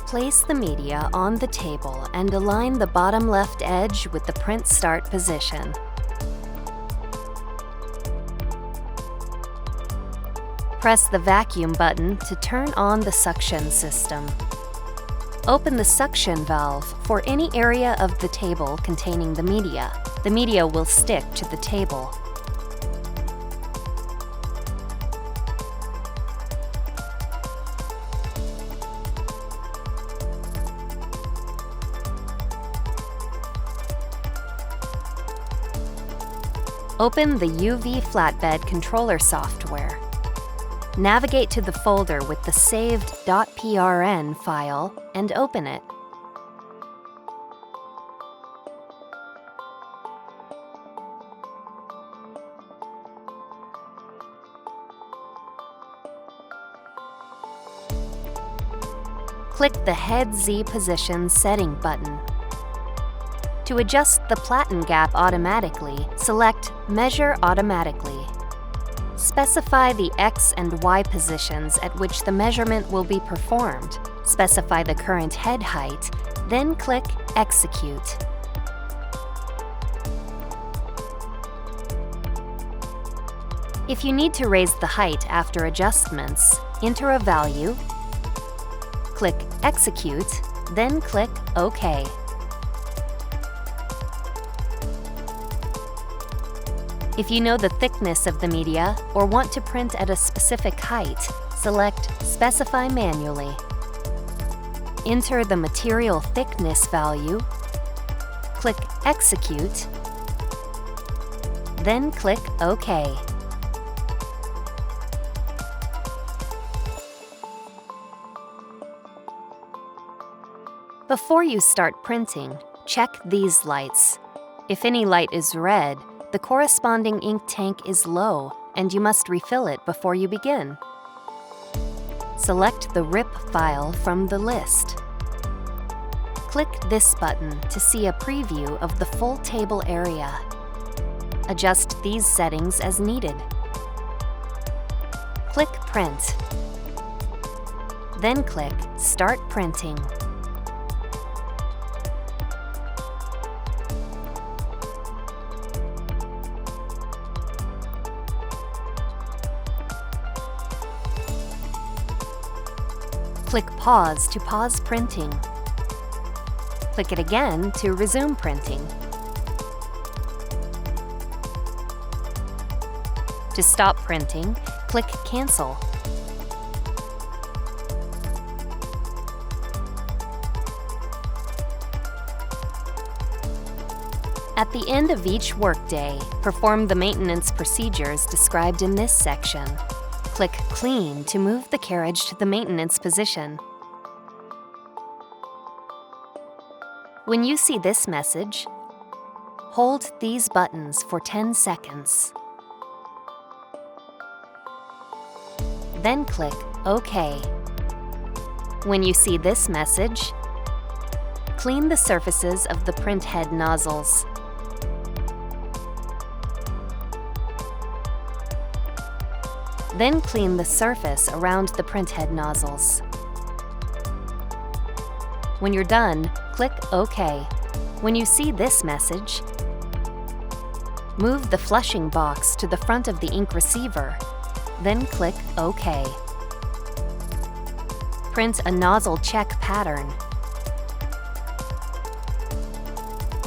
Place the media on the table and align the bottom left edge with the print start position. Press the vacuum button to turn on the suction system. Open the suction valve for any area of the table containing the media. The media will stick to the table. Open the UV Flatbed Controller software. Navigate to the folder with the saved .prn file and open it. Click the Head Z Position Setting button. To adjust the platen gap automatically, select Measure Automatically. Specify the X and Y positions at which the measurement will be performed. Specify the current head height, then click Execute. If you need to raise the height after adjustments, enter a value, click Execute, then click OK. If you know the thickness of the media or want to print at a specific height, select Specify manually. Enter the material thickness value, click Execute, then click OK. Before you start printing, check these lights. If any light is red, the corresponding ink tank is low and you must refill it before you begin. Select the RIP file from the list. Click this button to see a preview of the full table area. Adjust these settings as needed. Click Print. Then click Start Printing. Click Pause to pause printing. Click it again to resume printing. To stop printing, click Cancel. At the end of each workday, perform the maintenance procedures described in this section. Click Clean to move the carriage to the maintenance position. When you see this message, hold these buttons for 10 seconds. Then click OK. When you see this message, clean the surfaces of the print head nozzles. Then clean the surface around the printhead nozzles. When you're done, click OK. When you see this message, move the flushing box to the front of the ink receiver, then click OK. Print a nozzle check pattern.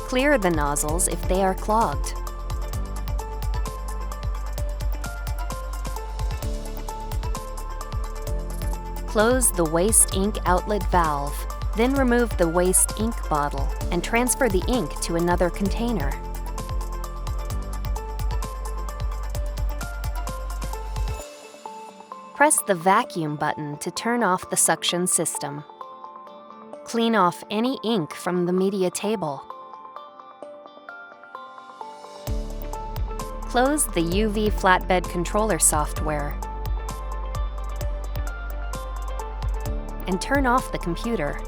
Clear the nozzles if they are clogged. Close the waste ink outlet valve, then remove the waste ink bottle and transfer the ink to another container. Press the vacuum button to turn off the suction system. Clean off any ink from the media table. Close the UV Flatbed Controller software and turn off the computer.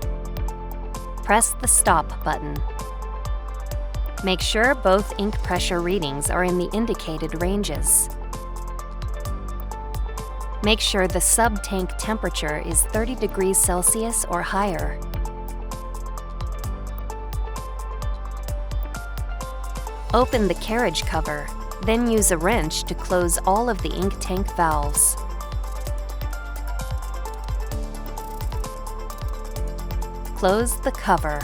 Press the Stop button. Make sure both ink pressure readings are in the indicated ranges. Make sure the sub-tank temperature is 30 degrees Celsius or higher. Open the carriage cover, then use a wrench to close all of the ink tank valves. Close the cover.